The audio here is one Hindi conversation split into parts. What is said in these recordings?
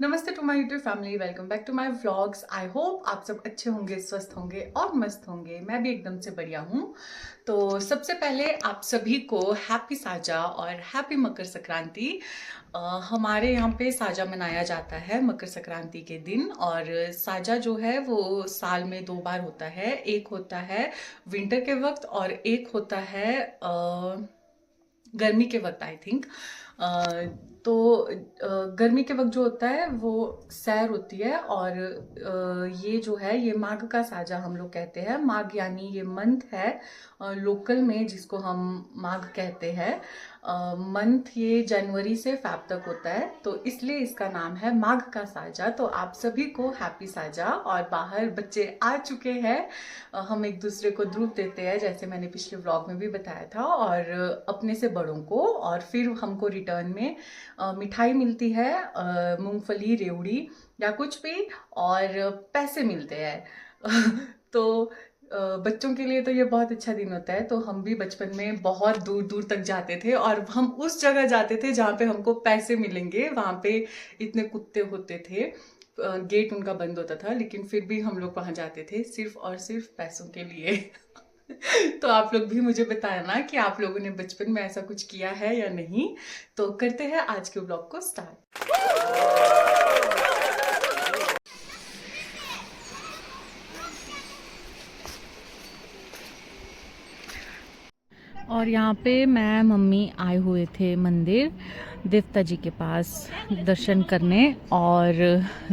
नमस्ते to my YouTube family, welcome back to my vlogs. I hope आप सब अच्छे होंगे, स्वस्थ होंगे और मस्त होंगे। मैं भी एकदम से बढ़िया हूँ। तो सबसे पहले आप सभी को हैप्पी साजा और हैप्पी मकर संक्रांति। हमारे यहाँ पे साजा मनाया जाता है मकर संक्रांति के दिन। और साजा जो है वो साल में 2 बार होता है। एक होता है विंटर के वक्त और एक होता है गर्मी के वक्त, आई थिंक। तो गर्मी के वक्त जो होता है वो सैर होती है। और ये जो है ये माघ का साजा हम लोग कहते हैं। माघ यानी ये मंथ है लोकल में, जिसको हम माघ कहते हैं। मंथ ये जनवरी से फेब तक होता है, तो इसलिए इसका नाम है माघ का साजा। तो आप सभी को हैप्पी साजा। और बाहर बच्चे आ चुके हैं, हम एक दूसरे को ध्रुव देते हैं जैसे मैंने पिछले व्लॉग में भी बताया था, और अपने से बड़ों को। और फिर हमको रिटर्न में मिठाई मिलती है, मूंगफली, रेवड़ी या कुछ भी, और पैसे मिलते हैं। तो बच्चों के लिए तो ये बहुत अच्छा दिन होता है। तो हम भी बचपन में बहुत दूर दूर तक जाते थे, और हम उस जगह जाते थे जहाँ पे हमको पैसे मिलेंगे। वहाँ पे इतने कुत्ते होते थे, गेट उनका बंद होता था, लेकिन फिर भी हम लोग वहां जाते थे सिर्फ और सिर्फ पैसों के लिए। तो आप लोग भी मुझे बताया ना कि आप लोगों ने बचपन में ऐसा कुछ किया है या नहीं। तो करते हैं आज के ब्लॉग को स्टार्ट। और यहाँ पे मैं मम्मी आए हुए थे मंदिर देवता जी के पास दर्शन करने और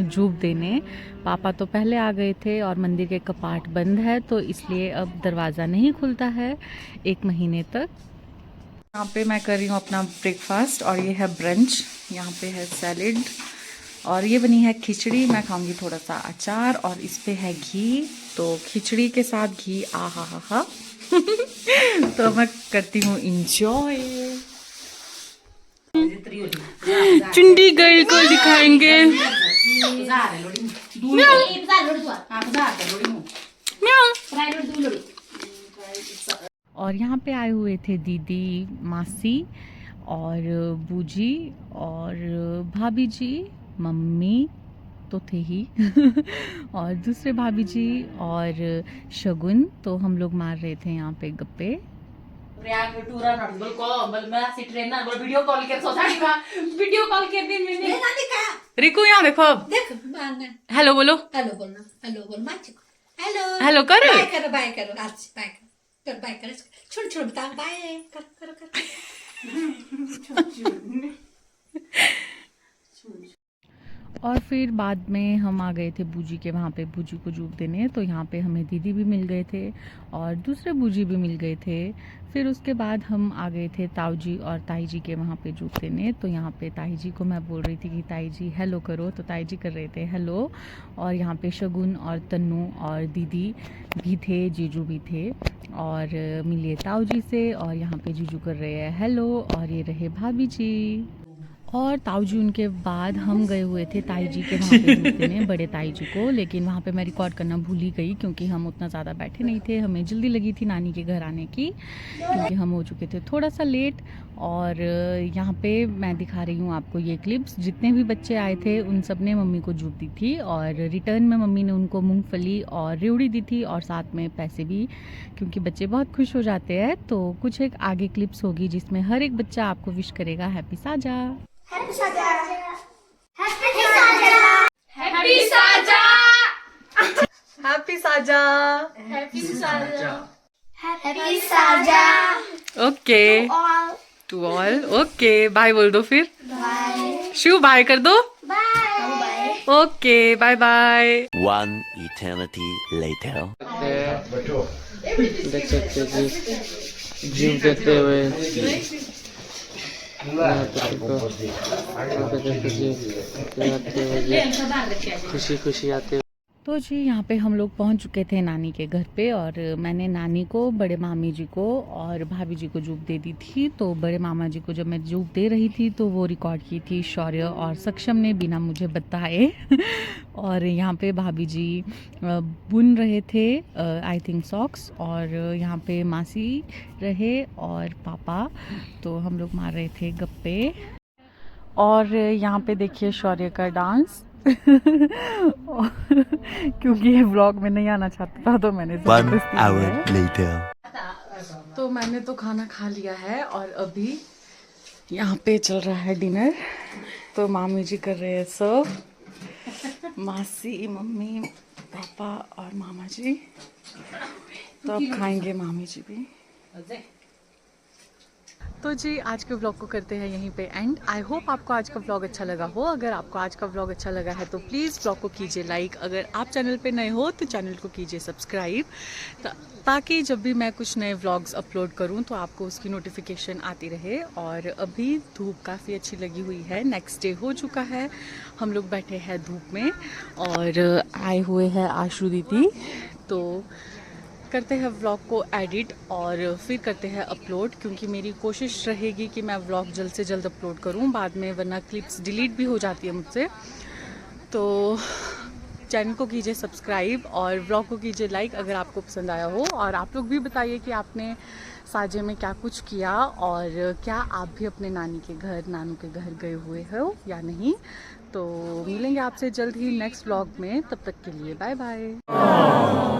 जूब देने। पापा तो पहले आ गए थे और मंदिर के कपाट बंद है, तो इसलिए अब दरवाज़ा नहीं खुलता है 1 महीने तक। यहाँ पे मैं कर रही हूँ अपना ब्रेकफास्ट, और ये है ब्रंच। यहाँ पे है सैलेड, और ये बनी है खिचड़ी। मैं खाऊंगी थोड़ा सा अचार, और इस पे है घी। तो खिचड़ी के साथ घी, आ हा हा हा। तो मैं करती हूँ इंजॉय। चंडीगढ़ को दिखाएंगे। और यहाँ पे आए हुए थे दीदी, मासी और बूजी और भाभी जी, मम्मी तो थे ही। और दूसरे भाभी जी और शगुन। तो हम लोग मार रहे थे यहाँ पे गप्पे। रिकू यहाँ देखो, अब हेलो बोलो। हेलो बोलना, हेलो बोल माचिक, हेलो हेलो कर। बाय करो, बाय करो, आज बाय करो, बाय करो, छोड़ छोड़ बता, बाय करो करो करो। और फिर बाद में हम आ गए थे बूजी के वहाँ पे बूजी को जूब देने। तो यहाँ पे हमें दीदी भी मिल गए थे और दूसरे बूजी भी मिल गए थे। फिर उसके बाद हम आ गए थे ताऊ जी और ताई जी के वहाँ पे जूब देने। तो यहाँ पे ताई जी को मैं बोल रही थी कि ताई जी हेलो करो, तो ताई जी कर रहे थे हेलो। और यहाँ पे शगुन और तन्नू और दीदी भी थे, जीजू भी थे, और मिलिए ताऊ जी से। और यहाँ पे जीजू कर रहे हैं हेलो, और ये रहे भाभी जी। और ताऊ जी उनके बाद हम गए हुए थे ताई जी के वहाँ पे दूध देने, बड़े ताई जी को। लेकिन वहाँ पे मैं रिकॉर्ड करना भूल ही गई, क्योंकि हम उतना ज़्यादा बैठे नहीं थे। हमें जल्दी लगी थी नानी के घर आने की, क्योंकि हम हो चुके थे थोड़ा सा लेट। और यहाँ पे मैं दिखा रही हूँ आपको ये क्लिप्स। जितने भी बच्चे आए थे उन सब ने मम्मी को जूब दी थी, और रिटर्न में मम्मी ने उनको मूँगफली और रेवड़ी दी थी, और साथ में पैसे भी, क्योंकि बच्चे बहुत खुश हो जाते हैं। तो कुछ एक आगे क्लिप्स होगी जिसमें हर एक बच्चा आपको विश करेगा हैप्पी साजा। हैप्पी साजा, हैप्पी साजा, हैप्पी साजा, हैप्पी साजा। हैप्पी साजा, हैप्पी साजा। Okay to all. Okay bye बोल दो फिर। बाय शिव बाय कर दो। Bye. Okay bye bye. One eternity later. देख सकते हैं जी जीव देते हुए खुशी खुशी आते। तो जी यहाँ पे हम लोग पहुँच चुके थे नानी के घर पे, और मैंने नानी को, बड़े मामी जी को और भाभी जी को जूब दे दी थी। तो बड़े मामा जी को जब मैं जूब दे रही थी तो वो रिकॉर्ड की थी शौर्य और सक्षम ने, बिना मुझे बताए। और यहाँ पे भाभी जी बुन रहे थे आई थिंक सॉक्स, और यहाँ पे मासी रहे और पापा। तो हम लोग मार रहे थे गप्पे। और यहाँ पे देखिए शौर्य का डांस क्योंकि ये व्लॉग में नहीं आना चाहता था तो मैंने 1 जबरदस्ती hour किया है। later. तो मैंने तो खाना खा लिया है और अभी यहाँ पे चल रहा है डिनर। तो मामी जी कर रहे हैं सर्व, मासी, मम्मी, पापा और मामा जी। तो अब खाएंगे मामी जी भी। तो जी आज के व्लॉग को करते हैं यहीं पे एंड। आई होप आपको आज का व्लॉग अच्छा लगा हो। अगर आपको आज का व्लॉग अच्छा लगा है तो प्लीज़ व्लॉग को कीजिए लाइक। अगर आप चैनल पे नए हो तो चैनल को कीजिए सब्सक्राइब, ताकि जब भी मैं कुछ नए व्लॉग्स अपलोड करूं तो आपको उसकी नोटिफिकेशन आती रहे। और अभी धूप काफ़ी अच्छी लगी हुई है, नेक्स्ट डे हो चुका है, हम लोग बैठे हैं धूप में और आए हुए हैं आशु दीदी। तो करते हैं व्लॉग को एडिट और फिर करते हैं अपलोड, क्योंकि मेरी कोशिश रहेगी कि मैं व्लॉग जल्द से जल्द अपलोड करूं बाद में, वरना क्लिप्स डिलीट भी हो जाती है मुझसे। तो चैनल को कीजिए सब्सक्राइब और व्लॉग को कीजिए लाइक अगर आपको पसंद आया हो। और आप लोग भी बताइए कि आपने साजे में क्या कुछ किया और क्या आप भी अपने नानी के घर, नानू के घर गए हुए हो या नहीं। तो मिलेंगे आपसे जल्द ही नेक्स्ट व्लॉग में, तब तक के लिए बाय बाय।